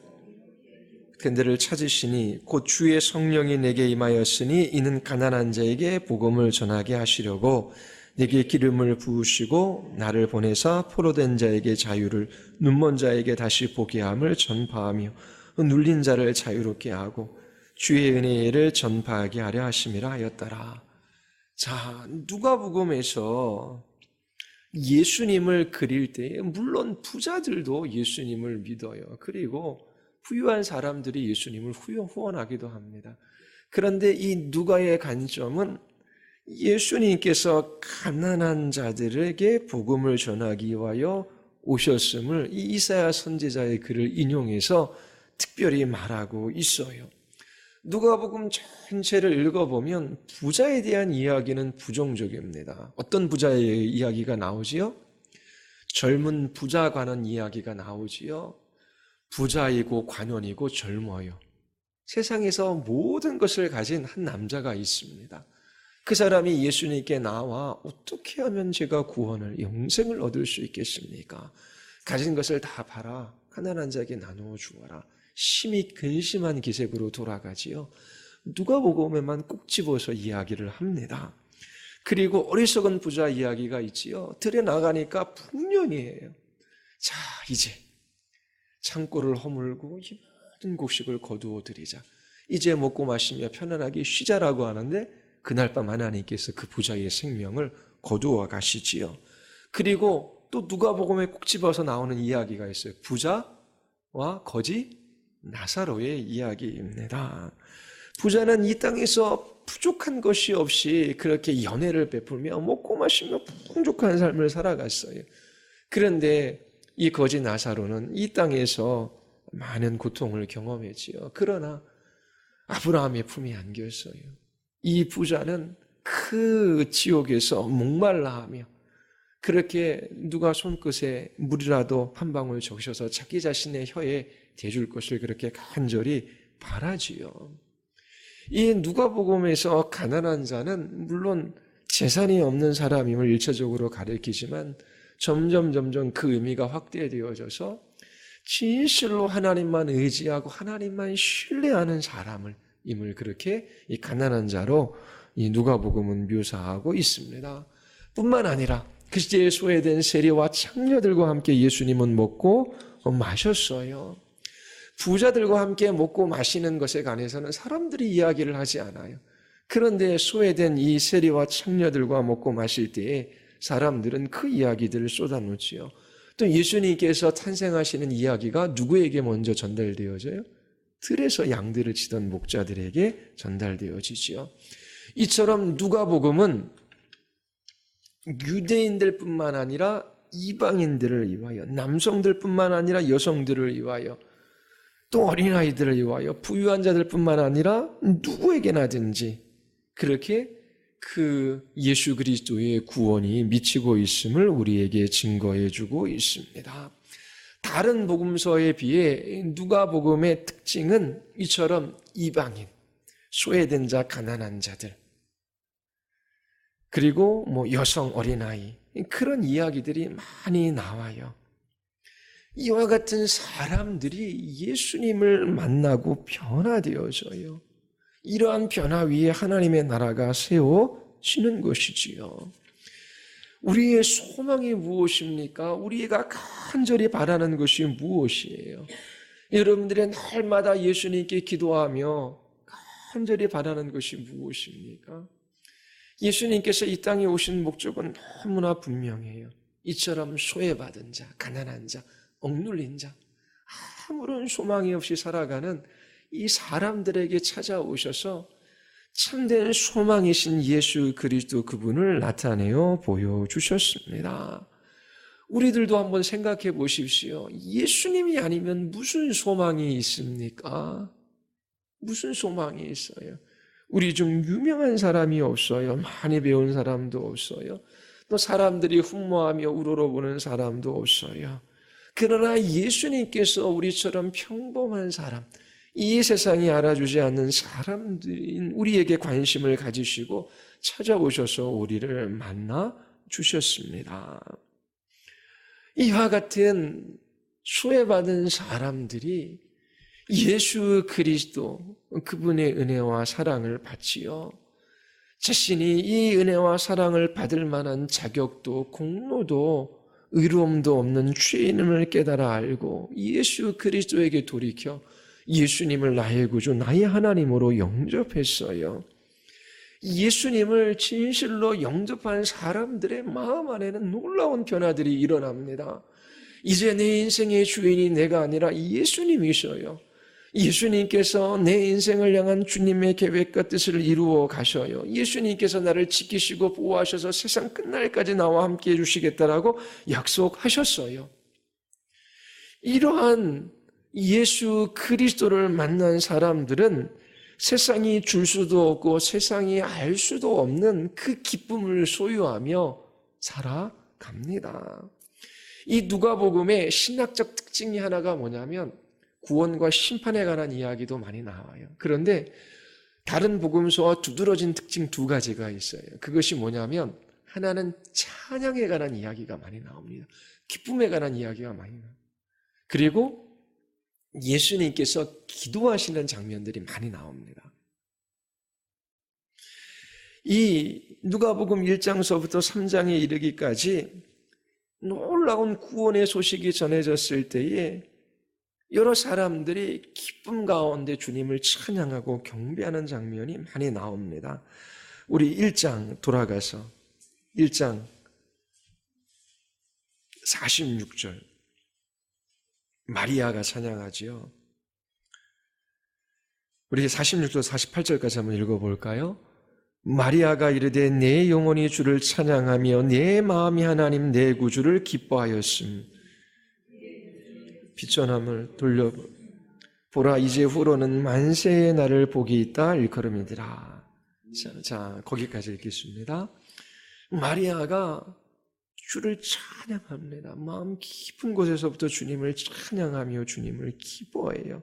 그들을 찾으시니 곧 주의 성령이 내게 임하였으니 이는 가난한 자에게 복음을 전하게 하시려고 내게 기름을 부으시고 나를 보내사 포로된 자에게 자유를 눈먼 자에게 다시 보게 함을 전파하며 눌린 자를 자유롭게 하고 주의 은혜를 전파하게 하려 하심이라 하였더라. 자, 누가복음에서 예수님을 그릴 때 물론 부자들도 예수님을 믿어요. 그리고 부유한 사람들이 예수님을 후원하기도 합니다. 그런데 이 누가의 관점은 예수님께서 가난한 자들에게 복음을 전하기 위하여 오셨음을 이 이사야 선지자의 글을 인용해서 특별히 말하고 있어요. 누가복음 전체를 읽어보면 부자에 대한 이야기는 부정적입니다. 어떤 부자의 이야기가 나오지요? 젊은 부자 관한 이야기가 나오지요. 부자이고 관원이고 젊어요. 세상에서 모든 것을 가진 한 남자가 있습니다. 그 사람이 예수님께 나와 어떻게 하면 제가 구원을, 영생을 얻을 수 있겠습니까? 가진 것을 다 팔아 가난한 자에게 나누어 주어라. 심히 근심한 기색으로 돌아가지요. 누가복음에만 꼭 집어서 이야기를 합니다. 그리고 어리석은 부자 이야기가 있지요. 들에 나가니까 풍년이에요. 자, 이제 창고를 허물고 이 모든 곡식을 거두어 드리자. 이제 먹고 마시며 편안하게 쉬자라고 하는데 그날 밤 하나님께서 그 부자의 생명을 거두어 가시지요. 그리고 또 누가복음에 꼭 집어서 나오는 이야기가 있어요. 부자와 거지 나사로의 이야기입니다. 부자는 이 땅에서 부족한 것이 없이 그렇게 연회를 베풀며 먹고 마시며 풍족한 삶을 살아갔어요. 그런데 이 거지 나사로는 이 땅에서 많은 고통을 경험했지요. 그러나 아브라함의 품에 안겼어요. 이 부자는 그 지옥에서 목말라하며 그렇게 누가 손끝에 물이라도 한 방울 적셔서 자기 자신의 혀에 대줄 것을 그렇게 간절히 바라지요. 이 누가복음에서 가난한 자는 물론 재산이 없는 사람임을 일차적으로 가리키지만 점점 그 의미가 확대되어져서 진실로 하나님만 의지하고 하나님만 신뢰하는 사람임을 그렇게 이 가난한 자로 이 누가복음은 묘사하고 있습니다. 뿐만 아니라 그 시대에 소외된 세리와 창녀들과 함께 예수님은 먹고 마셨어요. 부자들과 함께 먹고 마시는 것에 관해서는 사람들이 이야기를 하지 않아요. 그런데 소외된 이 세리와 창녀들과 먹고 마실 때에 사람들은 그 이야기들을 쏟아놓지요. 또 예수님께서 탄생하시는 이야기가 누구에게 먼저 전달되어져요? 들에서 양들을 치던 목자들에게 전달되어지지요. 이처럼 누가복음은 유대인들뿐만 아니라 이방인들을 위하여, 남성들뿐만 아니라 여성들을 위하여, 또 어린아이들을 위하여, 부유한 자들뿐만 아니라 누구에게나든지 그렇게 그 예수 그리스도의 구원이 미치고 있음을 우리에게 증거해주고 있습니다. 다른 복음서에 비해 누가복음의 특징은 이처럼 이방인, 소외된 자, 가난한 자들, 그리고 여성, 어린아이, 그런 이야기들이 많이 나와요. 이와 같은 사람들이 예수님을 만나고 변화되어져요. 이러한 변화 위에 하나님의 나라가 세워지는 것이지요. 우리의 소망이 무엇입니까? 우리가 간절히 바라는 것이 무엇이에요? 여러분들이 날마다 예수님께 기도하며 간절히 바라는 것이 무엇입니까? 예수님께서 이 땅에 오신 목적은 너무나 분명해요. 이처럼 소외받은 자, 가난한 자, 억눌린 자, 아무런 소망이 없이 살아가는 이 사람들에게 찾아오셔서 참된 소망이신 예수 그리스도 그분을 나타내어 보여주셨습니다. 우리들도 한번 생각해 보십시오. 예수님이 아니면 무슨 소망이 있습니까? 무슨 소망이 있어요? 우리 중 유명한 사람이 없어요. 많이 배운 사람도 없어요. 또 사람들이 흠모하며 우러러보는 사람도 없어요. 그러나 예수님께서 우리처럼 평범한 사람, 이 세상이 알아주지 않는 사람들인 우리에게 관심을 가지시고 찾아오셔서 우리를 만나 주셨습니다. 이와 같은 소외받은 사람들이 예수 그리스도 그분의 은혜와 사랑을 받지요. 자신이 이 은혜와 사랑을 받을 만한 자격도 공로도 의로움도 없는 죄인임을 깨달아 알고 예수 그리스도에게 돌이켜 예수님을 나의 구주, 나의 하나님으로 영접했어요. 예수님을 진실로 영접한 사람들의 마음 안에는 놀라운 변화들이 일어납니다. 이제 내 인생의 주인이 내가 아니라 예수님이셔요. 예수님께서 내 인생을 향한 주님의 계획과 뜻을 이루어 가셔요. 예수님께서 나를 지키시고 보호하셔서 세상 끝날까지 나와 함께 해주시겠다라고 약속하셨어요. 이러한 예수 그리스도를 만난 사람들은 세상이 줄 수도 없고 세상이 알 수도 없는 그 기쁨을 소유하며 살아갑니다. 이 누가복음의 신학적 특징이 하나가 뭐냐면 구원과 심판에 관한 이야기도 많이 나와요. 그런데 다른 복음서와 두드러진 특징 두 가지가 있어요. 그것이 뭐냐면 하나는 찬양에 관한 이야기가 많이 나옵니다. 기쁨에 관한 이야기가 많이 나와요. 그리고 예수님께서 기도하시는 장면들이 많이 나옵니다. 이 누가복음 1장서부터 3장에 이르기까지 놀라운 구원의 소식이 전해졌을 때에 여러 사람들이 기쁨 가운데 주님을 찬양하고 경배하는 장면이 많이 나옵니다. 우리 1장 돌아가서 1장 46절 마리아가 찬양하지요. 우리 46절 48절까지 한번 읽어볼까요? 마리아가 이르되 내 영혼이 주를 찬양하며 내 마음이 하나님 내 구주를 기뻐하였음. 비천함을 돌려 보라 이제 후로는 만세의 날을 복이 있다 일컬음이니라. 자 거기까지 읽겠습니다. 마리아가 주를 찬양합니다. 마음 깊은 곳에서부터 주님을 찬양하며 주님을 기뻐해요.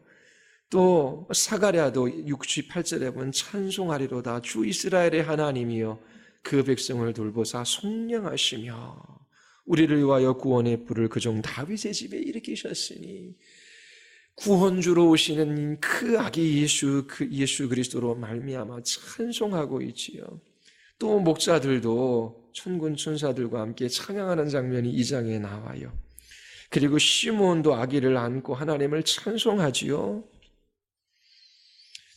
또 사가랴도 68절에 보면 찬송하리로다 주 이스라엘의 하나님이여 그 백성을 돌보사 속량하시며 우리를 위하여 구원의 불을 그종 다윗의 집에 일으키셨으니 구원주로 오시는 그 아기 예수 그리스도로 말미암아 찬송하고 있지요. 또 목자들도 천군 천사들과 함께 찬양하는 장면이 이 장에 나와요. 그리고 시므온도 아기를 안고 하나님을 찬송하지요.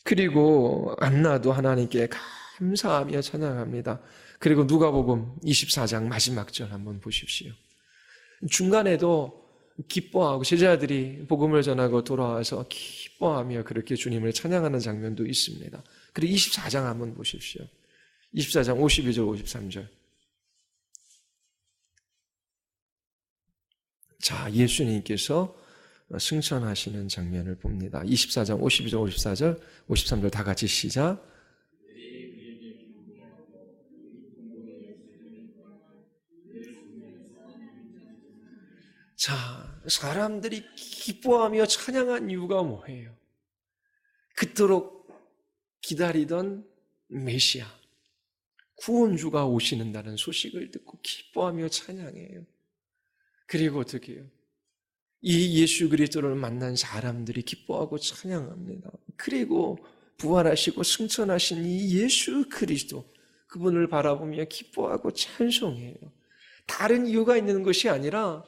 그리고 안나도 하나님께 감사하며 찬양합니다. 그리고 누가복음 24장 마지막 절 한번 보십시오. 중간에도 기뻐하고 제자들이 복음을 전하고 돌아와서 기뻐하며 그렇게 주님을 찬양하는 장면도 있습니다. 그리고 24장 한번 보십시오. 24장 52절 53절. 자, 예수님께서 승천하시는 장면을 봅니다. 24장 52절 54절 53절 다 같이 시작. 자, 사람들이 기뻐하며 찬양한 이유가 뭐예요? 그토록 기다리던 메시아, 구원주가 오시는다는 소식을 듣고 기뻐하며 찬양해요. 그리고 어떻게 해요? 이 예수 그리스도를 만난 사람들이 기뻐하고 찬양합니다. 그리고 부활하시고 승천하신 이 예수 그리스도, 그분을 바라보며 기뻐하고 찬송해요. 다른 이유가 있는 것이 아니라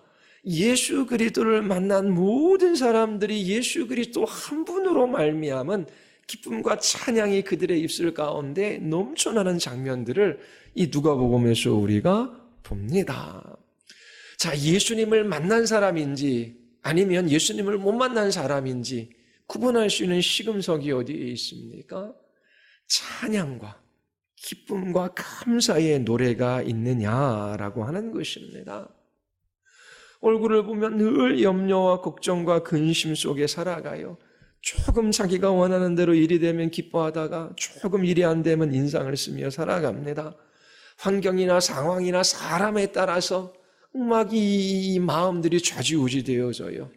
예수 그리스도를 만난 모든 사람들이 예수 그리스도 한 분으로 말미암은 기쁨과 찬양이 그들의 입술 가운데 넘쳐나는 장면들을 이 누가복음에서 우리가 봅니다. 자, 예수님을 만난 사람인지 아니면 예수님을 못 만난 사람인지 구분할 수 있는 시금석이 어디에 있습니까? 찬양과 기쁨과 감사의 노래가 있느냐라고 하는 것입니다. 얼굴을 보면 늘 염려와 걱정과 근심 속에 살아가요. 조금 자기가 원하는 대로 일이 되면 기뻐하다가 조금 일이 안 되면 인상을 쓰며 살아갑니다. 환경이나 상황이나 사람에 따라서 막 이 마음들이 좌지우지 되어져요.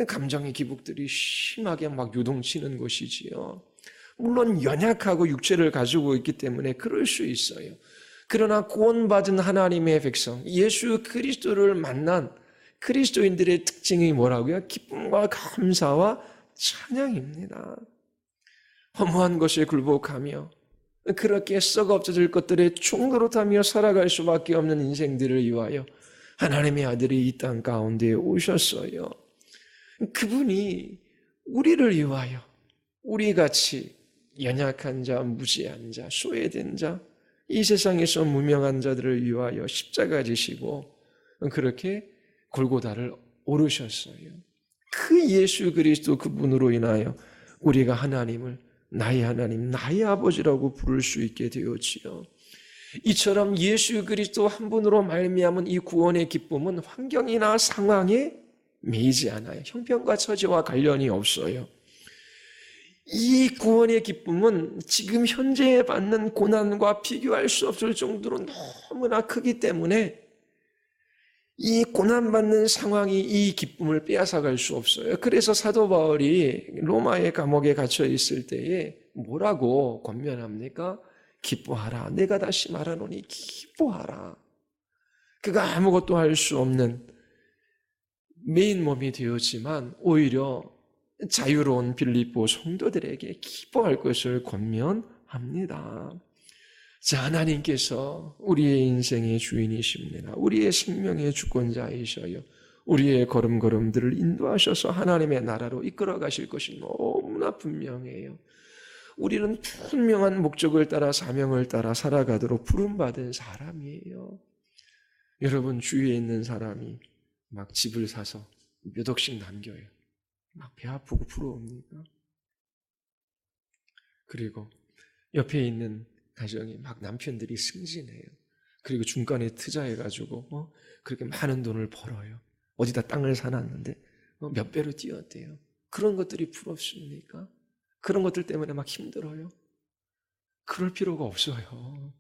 감정의 기복들이 심하게 막 요동치는 것이지요. 물론 연약하고 육체를 가지고 있기 때문에 그럴 수 있어요. 그러나 구원받은 하나님의 백성, 예수 그리스도를 만난 그리스도인들의 특징이 뭐라고요? 기쁨과 감사와 찬양입니다. 허무한 것에 굴복하며 그렇게 썩어 없어질 것들에 충돌하며 살아갈 수밖에 없는 인생들을 위하여 하나님의 아들이 이 땅 가운데 오셨어요. 그분이 우리를 위하여 우리같이 연약한 자, 무지한 자, 소외된 자, 이 세상에서 무명한 자들을 위하여 십자가 지시고 그렇게 골고다를 오르셨어요. 그 예수 그리스도 그분으로 인하여 우리가 하나님을 나의 하나님, 나의 아버지라고 부를 수 있게 되었지요. 이처럼 예수 그리스도 한 분으로 말미암은 이 구원의 기쁨은 환경이나 상황에 매이지 않아요. 형편과 처지와 관련이 없어요. 이 구원의 기쁨은 지금 현재 받는 고난과 비교할 수 없을 정도로 너무나 크기 때문에 이 고난받는 상황이 이 기쁨을 빼앗아갈 수 없어요. 그래서 사도 바울이 로마의 감옥에 갇혀 있을 때에 뭐라고 권면합니까? 기뻐하라. 내가 다시 말하노니 기뻐하라. 그가 아무것도 할 수 없는 메인 몸이 되었지만 오히려 자유로운 빌립보 성도들에게 기뻐할 것을 권면합니다. 자, 하나님께서 우리의 인생의 주인이십니다. 우리의 생명의 주권자이셔요. 우리의 걸음걸음들을 인도하셔서 하나님의 나라로 이끌어 가실 것이 너무나 분명해요. 우리는 분명한 목적을 따라 사명을 따라 살아가도록 부름받은 사람이에요. 여러분 주위에 있는 사람이 막 집을 사서 몇 억씩 남겨요. 막 배 아프고 부러웁니까? 그리고 옆에 있는 가정이 막 남편들이 승진해요. 그리고 중간에 투자해가지고 그렇게 많은 돈을 벌어요. 어디다 땅을 사놨는데 몇 배로 뛰었대요. 그런 것들이 부럽습니까? 그런 것들 때문에 막 힘들어요. 그럴 필요가 없어요.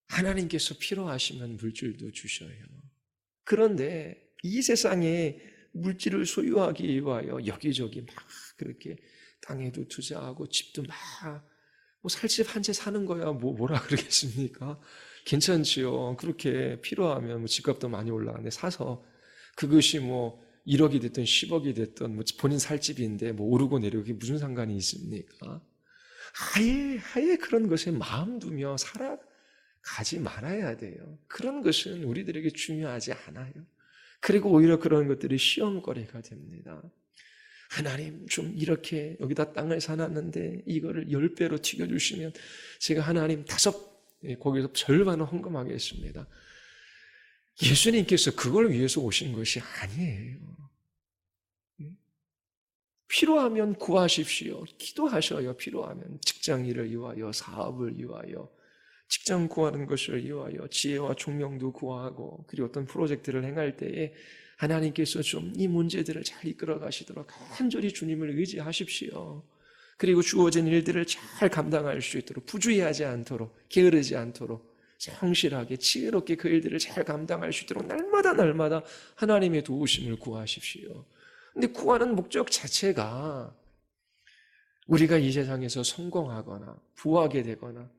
하나님께서 필요하시면 물질도 주셔요. 그런데 이 세상에 물질을 소유하기 위하여 여기저기 막 그렇게 땅에도 투자하고 집도 막 살집 한 채 사는 거야 뭐라 그러겠습니까? 괜찮지요. 그렇게 필요하면 집값도 많이 올라가는데 사서 그것이 1억이 됐든 10억이 됐든 본인 살 집인데 오르고 내리고 무슨 상관이 있습니까? 아예 그런 것에 마음 두며 살아가지 말아야 돼요. 그런 것은 우리들에게 중요하지 않아요. 그리고 오히려 그런 것들이 시험거리가 됩니다. 하나님 좀 이렇게 여기다 땅을 사놨는데 이거를 10배로 튀겨주시면 제가 하나님 거기서 절반을 헌금하겠습니다. 예수님께서 그걸 위해서 오신 것이 아니에요. 필요하면 구하십시오. 기도하셔요. 필요하면 직장 일을 위하여, 사업을 위하여, 직장 구하는 것을 위하여 지혜와 총명도 구하고 그리고 어떤 프로젝트를 행할 때에 하나님께서 좀 이 문제들을 잘 이끌어 가시도록 간절히 주님을 의지하십시오. 그리고 주어진 일들을 잘 감당할 수 있도록 부주의하지 않도록 게으르지 않도록 성실하게 지혜롭게 그 일들을 잘 감당할 수 있도록 날마다 하나님의 도우심을 구하십시오. 근데 구하는 목적 자체가 우리가 이 세상에서 성공하거나 부하게 되거나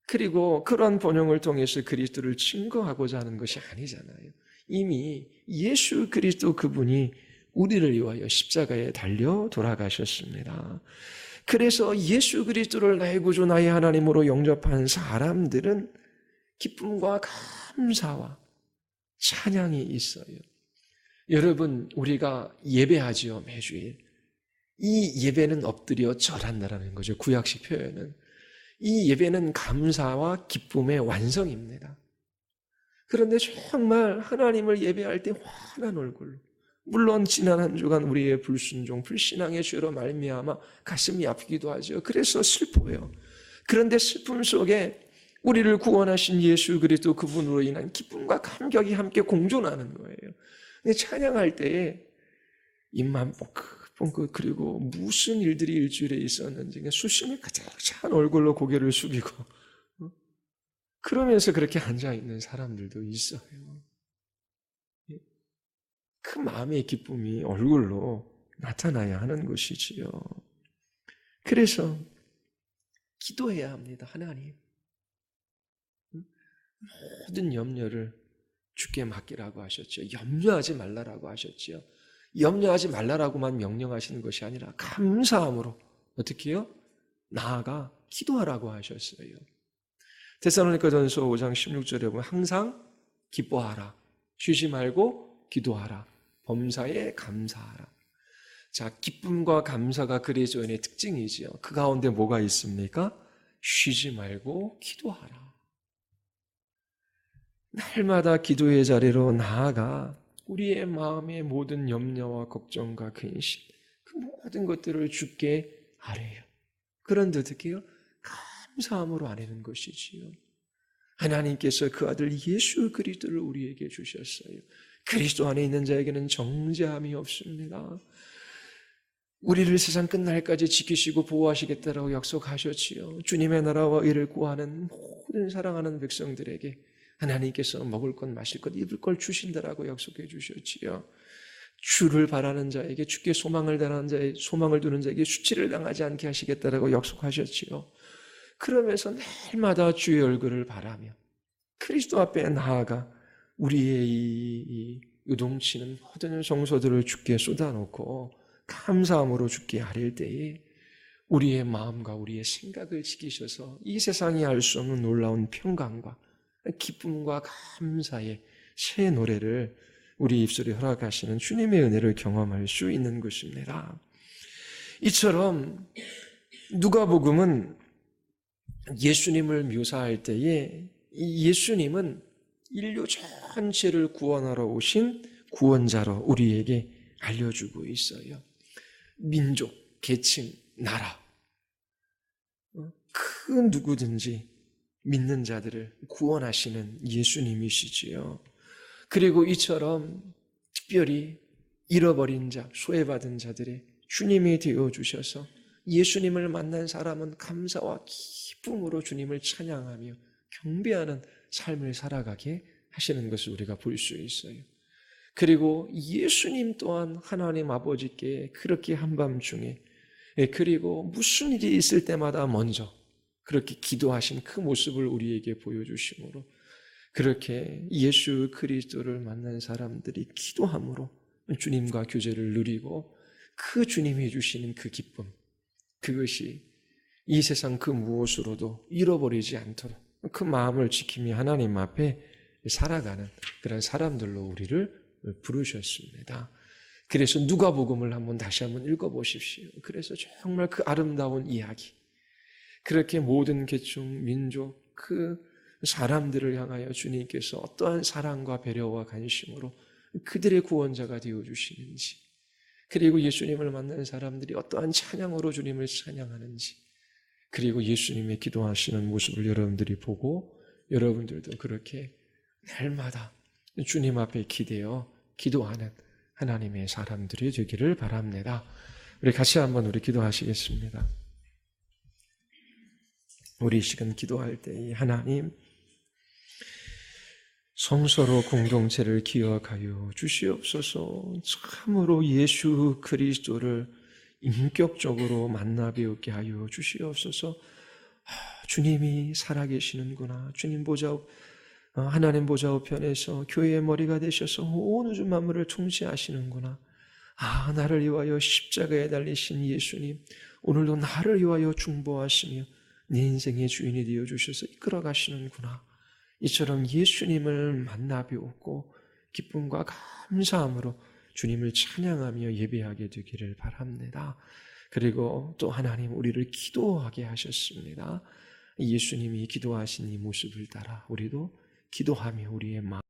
그리고 그러한 번영을 통해서 그리스도를 증거하고자 하는 것이 아니잖아요. 이미 예수 그리스도 그분이 우리를 위하여 십자가에 달려 돌아가셨습니다. 그래서 예수 그리스도를 나의 구주 나의 하나님으로 영접한 사람들은 기쁨과 감사와 찬양이 있어요. 여러분, 우리가 예배하지요, 매주일. 이 예배는 엎드려 절한다라는 거죠. 구약식 표현은. 이 예배는 감사와 기쁨의 완성입니다. 그런데 정말 하나님을 예배할 때 환한 얼굴로, 물론 지난 한 주간 우리의 불순종, 불신앙의 죄로 말미암아 가슴이 아프기도 하죠. 그래서 슬퍼요. 그런데 슬픔 속에 우리를 구원하신 예수 그리스도 그분으로 인한 기쁨과 감격이 함께 공존하는 거예요. 근데 찬양할 때에 입만 뻥긋뻥긋, 그리고 무슨 일들이 일주일에 있었는지 수심이 가득 찬 얼굴로 고개를 숙이고 그러면서 그렇게 앉아있는 사람들도 있어요. 그 마음의 기쁨이 얼굴로 나타나야 하는 것이지요. 그래서 기도해야 합니다. 하나님, 모든 염려를 주께 맡기라고 하셨죠. 염려하지 말라라고 하셨죠. 염려하지 말라라고만 명령하시는 것이 아니라 감사함으로 어떻게 해요? 나아가 기도하라고 하셨어요. 데살로니가전서 5장 16절에 보면 항상 기뻐하라, 쉬지 말고 기도하라, 범사에 감사하라. 자, 기쁨과 감사가 그리스도인의 특징이지요. 그 가운데 뭐가 있습니까? 쉬지 말고 기도하라. 날마다 기도의 자리로 나아가 우리의 마음의 모든 염려와 걱정과 근심, 그 모든 것들을 주께 아뢰요. 그런데 어떻게 해요? 감사함으로 아뢰는 것이지요. 하나님께서 그 아들 예수 그리스도를 우리에게 주셨어요. 그리스도 안에 있는 자에게는 정죄함이 없습니다. 우리를 세상 끝날까지 지키시고 보호하시겠다라고 약속하셨지요. 주님의 나라와 의를 구하는 모든 사랑하는 백성들에게 하나님께서 먹을 것, 마실 것, 입을 걸 주신다라고 약속해 주셨지요. 주를 바라는 자에게, 주께 소망을 두는 자에게 수치를 당하지 않게 하시겠다라고 약속하셨지요. 그러면서 날마다 주의 얼굴을 바라며 그리스도 앞에 나아가 우리의 이 요동치는 모든 정서들을 주께 쏟아놓고 감사함으로 주께 아릴 때에 우리의 마음과 우리의 생각을 지키셔서 이 세상이 알 수 없는 놀라운 평강과 기쁨과 감사의 새 노래를 우리 입술에 허락하시는 주님의 은혜를 경험할 수 있는 것입니다. 이처럼 누가복음은 예수님을 묘사할 때에 예수님은 인류 전체를 구원하러 오신 구원자로 우리에게 알려주고 있어요. 민족, 계층, 나라, 그 누구든지 믿는 자들을 구원하시는 예수님이시지요. 그리고 이처럼 특별히 잃어버린 자, 소외받은 자들의 주님이 되어주셔서 예수님을 만난 사람은 감사와 기쁨으로 주님을 찬양하며 경배하는 삶을 살아가게 하시는 것을 우리가 볼 수 있어요. 그리고 예수님 또한 하나님 아버지께 그렇게 한밤중에, 그리고 무슨 일이 있을 때마다 먼저 그렇게 기도하신 그 모습을 우리에게 보여주심으로 그렇게 예수 그리스도를 만난 사람들이 기도함으로 주님과 교제를 누리고 그 주님이 주시는 그 기쁨, 그것이 이 세상 그 무엇으로도 잃어버리지 않도록 그 마음을 지키며 하나님 앞에 살아가는 그런 사람들로 우리를 부르셨습니다. 그래서 누가복음을 다시 한번 읽어보십시오. 그래서 정말 그 아름다운 이야기, 그렇게 모든 계층, 민족, 그 사람들을 향하여 주님께서 어떠한 사랑과 배려와 관심으로 그들의 구원자가 되어주시는지, 그리고 예수님을 만난 사람들이 어떠한 찬양으로 주님을 찬양하는지, 그리고 예수님의 기도하시는 모습을 여러분들이 보고 여러분들도 그렇게 날마다 주님 앞에 기대어 기도하는 하나님의 사람들이 되기를 바랍니다. 우리 같이 한번 우리 기도하시겠습니다. 우리 시간 기도할 때 하나님, 성서로 공동체를 기억하여 주시옵소서. 참으로 예수 그리스도를 인격적으로 만나 배우게 하여 주시옵소서. 주님이 살아계시는구나. 주님 하나님 보좌 우편에서 교회의 머리가 되셔서 온 우주 만물을 통치하시는구나. 나를 위하여 십자가에 달리신 예수님, 오늘도 나를 위하여 중보하시며 내 인생의 주인이 되어 주셔서 이끌어 가시는구나. 이처럼 예수님을 만나 배웠고 기쁨과 감사함으로 주님을 찬양하며 예배하게 되기를 바랍니다. 그리고 또 하나님 우리를 기도하게 하셨습니다. 예수님이 기도하신 이 모습을 따라 우리도 기도하며 우리의 마음